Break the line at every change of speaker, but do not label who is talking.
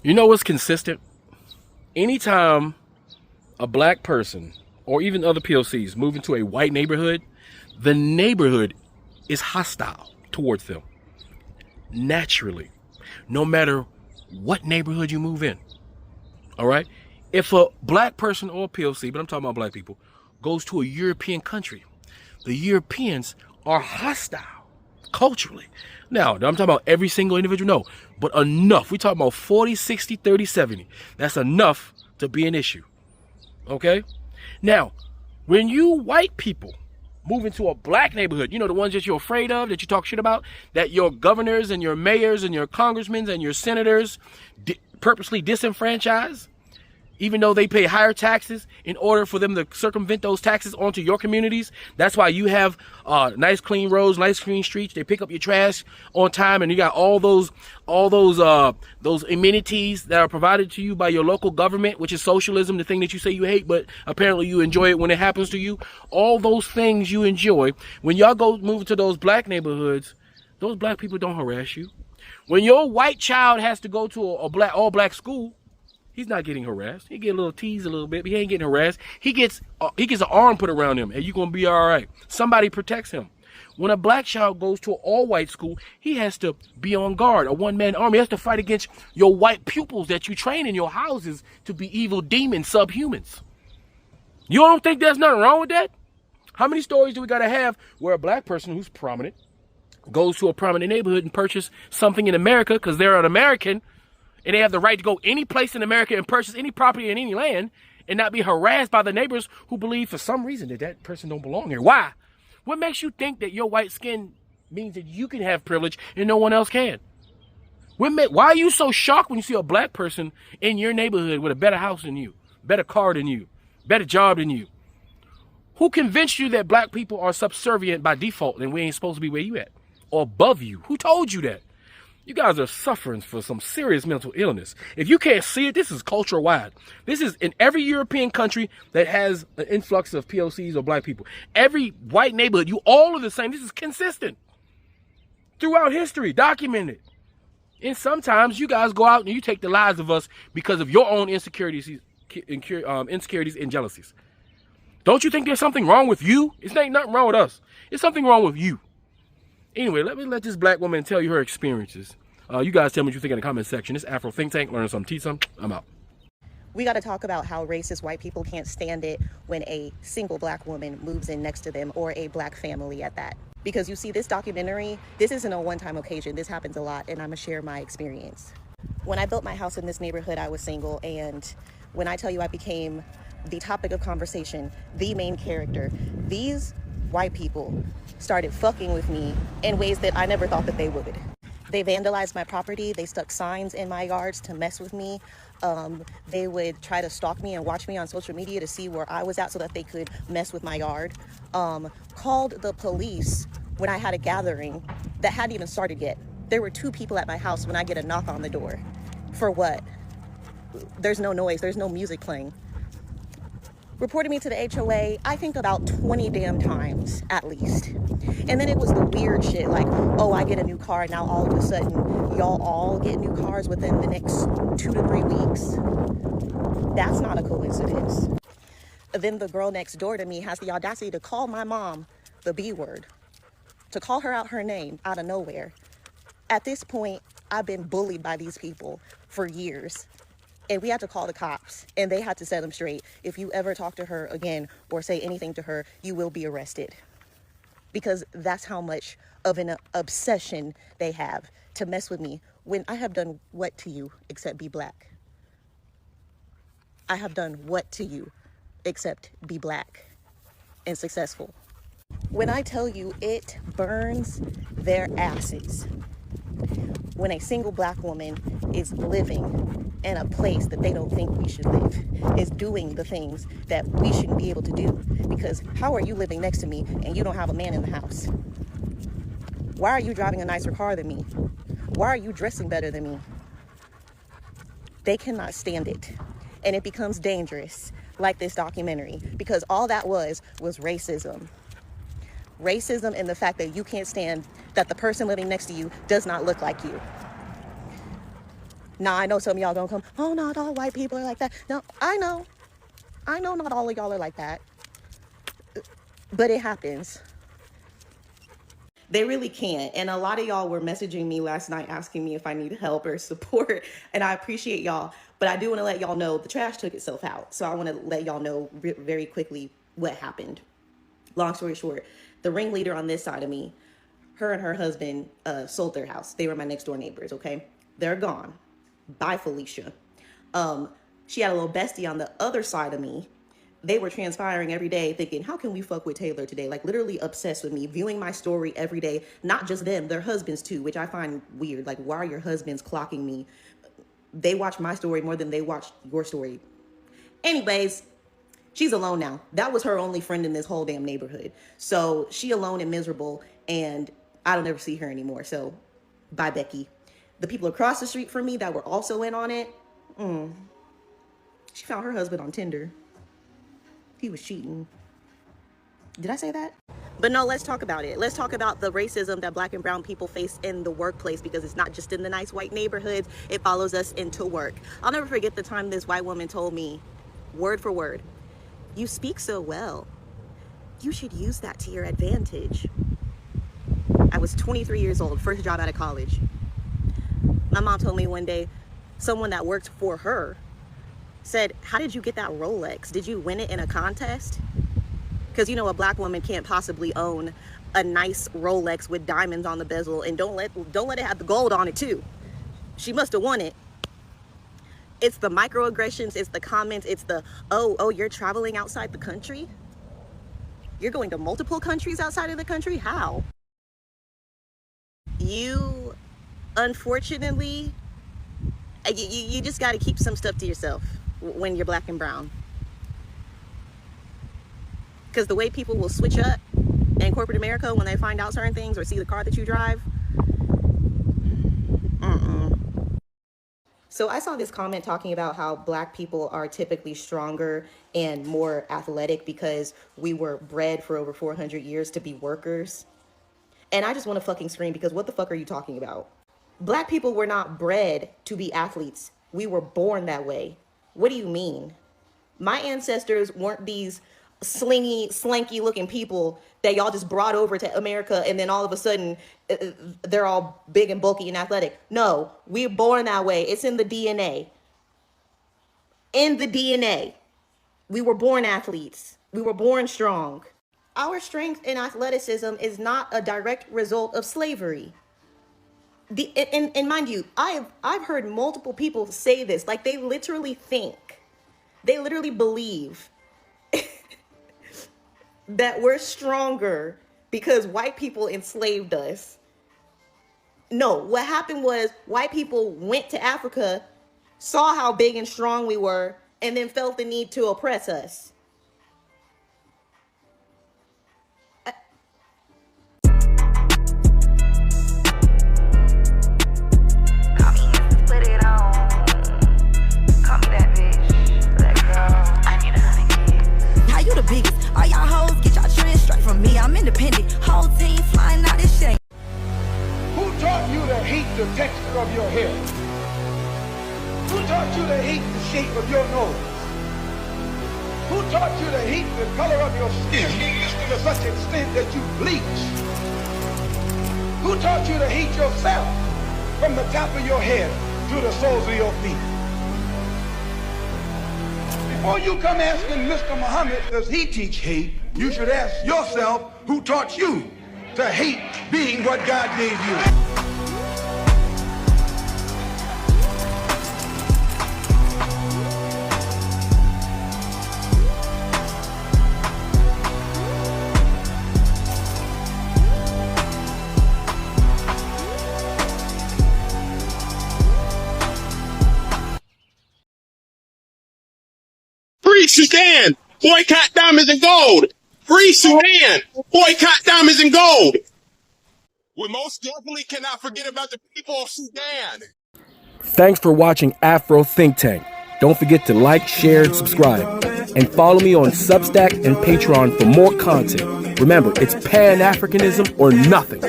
You know what's consistent? Anytime a black person or even other POCs move into a white neighborhood, the neighborhood is hostile towards them naturally, no matter what neighborhood you move in. All right? If a black person or a POC, but I'm talking about black people, goes to a European country, the Europeans are hostile culturally. Now, I'm talking about every single individual, no, but enough. We talk about 40, 60, 30, 70. That's enough to be an issue. Okay? Now, when you white people move into a black neighborhood, you know, the ones that you're afraid of, that you talk shit about, that your governors and your mayors and your congressmen and your senators purposely disenfranchise, even though they pay higher taxes in order for them to circumvent those taxes onto your communities. That's why you have nice clean roads, nice clean streets. They pick up your trash on time, and you got all those amenities that are provided to you by your local government, which is socialism, the thing that you say you hate, but apparently you enjoy it when it happens to you. All those things you enjoy. When y'all go move to those black neighborhoods, those black people don't harass you. When your white child has to go to a all black school, he's not getting harassed. He get a little teased a little bit, but he ain't getting harassed. He gets an arm put around him, and you're gonna be all right. Somebody protects him. When a black child goes to an all-white school, he has to be on guard, a one-man army. He has to fight against your white pupils that you train in your houses to be evil demon subhumans. You don't think there's nothing wrong with that? How many stories do we gotta have where a black person who's prominent goes to a prominent neighborhood and purchase something in America because they're an American, and they have the right to go any place in America and purchase any property in any land and not be harassed by the neighbors who believe for some reason that that person don't belong here? Why? What makes you think that your white skin means that you can have privilege and no one else can? Why are you so shocked when you see a black person in your neighborhood with a better house than you, better car than you, better job than you? Who convinced you that black people are subservient by default and we ain't supposed to be where you at or above you? Who told you that? You guys are suffering for some serious mental illness. If you can't see it, this is culture wide. This is in every European country that has an influx of POCs or black people. Every white neighborhood, you all are the same. This is consistent throughout history, documented. And sometimes you guys go out and you take the lives of us because of your own insecurities and jealousies. Don't you think there's something wrong with you? It's ain't nothing wrong with us. It's something wrong with you. Anyway, let me let this black woman tell you her experiences. You guys tell me what you think in the comment section. It's Afro Think Tank. Learn something, teach something. I'm out.
We got to talk about how racist white people can't stand it when a single black woman moves in next to them, or a black family at that. Because you see, this documentary, this isn't a one-time occasion. This happens a lot, and I'm going to share my experience. When I built my house in this neighborhood, I was single, and when I tell you I became the topic of conversation, the main character, these white people started fucking with me in ways that I never thought that they would. They vandalized my property. They stuck signs in my yards to mess with me. They would try to stalk me and watch me on social media to see where I was at so that they could mess with my yard. Called the police when I had a gathering that hadn't even started yet. There were 2 people at my house when I get a knock on the door. For what? There's no noise. There's no music playing. Reported me to the HOA, I think about 20 damn times at least. And then it was the weird shit like, oh, I get a new car, now all of a sudden y'all all get new cars within the next 2 to 3 weeks. That's not a coincidence. Then the girl next door to me has the audacity to call my mom the B word, to call her out her name out of nowhere. At this point, I've been bullied by these people for years. And we had to call the cops, and they had to set them straight. If you ever talk to her again or say anything to her, you will be arrested. Because that's how much of an obsession they have to mess with me when I have done what to you except be black? I have done what to you except be black and successful? When I tell you, it burns their asses when a single black woman is living in a place that they don't think we should live, is doing the things that we shouldn't be able to do. Because how are you living next to me and you don't have a man in the house? Why are you driving a nicer car than me? Why are you dressing better than me? They cannot stand it. And it becomes dangerous, like this documentary, because all that was racism. Racism and the fact that you can't stand that the person living next to you does not look like you. Now, I know some of y'all gonna come, oh, not all white people are like that. No, I know not all of y'all are like that, but it happens. They really can't. And a lot of y'all were messaging me last night asking me if I need help or support. And I appreciate y'all. But I do want to let y'all know the trash took itself out. So I want to let y'all know very quickly what happened. Long story short, the ringleader on this side of me, her and her husband sold their house. They were my next door neighbors, okay? They're gone. Bye, Felicia. She had a little bestie on the other side of me. They were transpiring every day thinking, how can we fuck with Taylor today? Like literally obsessed with me, viewing my story every day. Not just them, their husbands too, which I find weird. Like, why are your husbands clocking me? They watch my story more than they watch your story. Anyways, she's alone now. That was her only friend in this whole damn neighborhood. So she alone and miserable, and I don't ever see her anymore. So bye, Becky. The people across the street from me that were also in on it, she found her husband on Tinder. He was cheating. Did I say that? But no, let's talk about it. Let's talk about the racism that Black and brown people face in the workplace, because it's not just in the nice white neighborhoods. It follows us into work. I'll never forget the time this white woman told me, word for word, you speak so well. You should use that to your advantage. I was 23 years old, first job out of college. My mom told me one day, someone that worked for her said, how did you get that Rolex? Did you win it in a contest? Because you know a Black woman can't possibly own a nice Rolex with diamonds on the bezel, and don't let it have the gold on it too. She must have won it. It's the microaggressions, it's the comments, it's the, oh, you're traveling outside the country? You're going to multiple countries outside of the country? How? You, unfortunately, you just got to keep some stuff to yourself when you're Black and brown. Because the way people will switch up in corporate America when they find out certain things or see the car that you drive. So I saw this comment talking about how Black people are typically stronger and more athletic because we were bred for over 400 years to be workers. And I just want to fucking scream, because what the fuck are you talking about? Black people were not bred to be athletes. We were born that way. What do you mean? My ancestors weren't these slingy, slanky looking people that y'all just brought over to America and then all of a sudden they're all big and bulky and athletic. No, we're born that way. It's in the DNA. In the DNA. We were born athletes. We were born strong. Our strength and athleticism is not a direct result of slavery. And mind you, I've heard multiple people say this, like they literally believe that we're stronger because white people enslaved us. No, what happened was white people went to Africa, saw how big and strong we were, and then felt the need to oppress us.
I'm independent, whole team flying out this shit.
Who taught you to hate the texture of your hair? Who taught you to hate the shape of your nose? Who taught you to hate the color of your skin to such an extent that you bleach? Who taught you to hate yourself from the top of your head to the soles of your feet? Before you come asking Mr. Muhammad, does he teach hate? You should ask yourself, who taught you to hate being what God gave you?
Free Sudan! Boycott diamonds and gold! Free Sudan! Boycott diamonds and gold! We most definitely cannot forget about the people of Sudan.
Thanks for watching Afro Think Tank. Don't forget to like, share, and subscribe. And follow me on Substack and Patreon for more content. Remember, it's Pan-Africanism or nothing.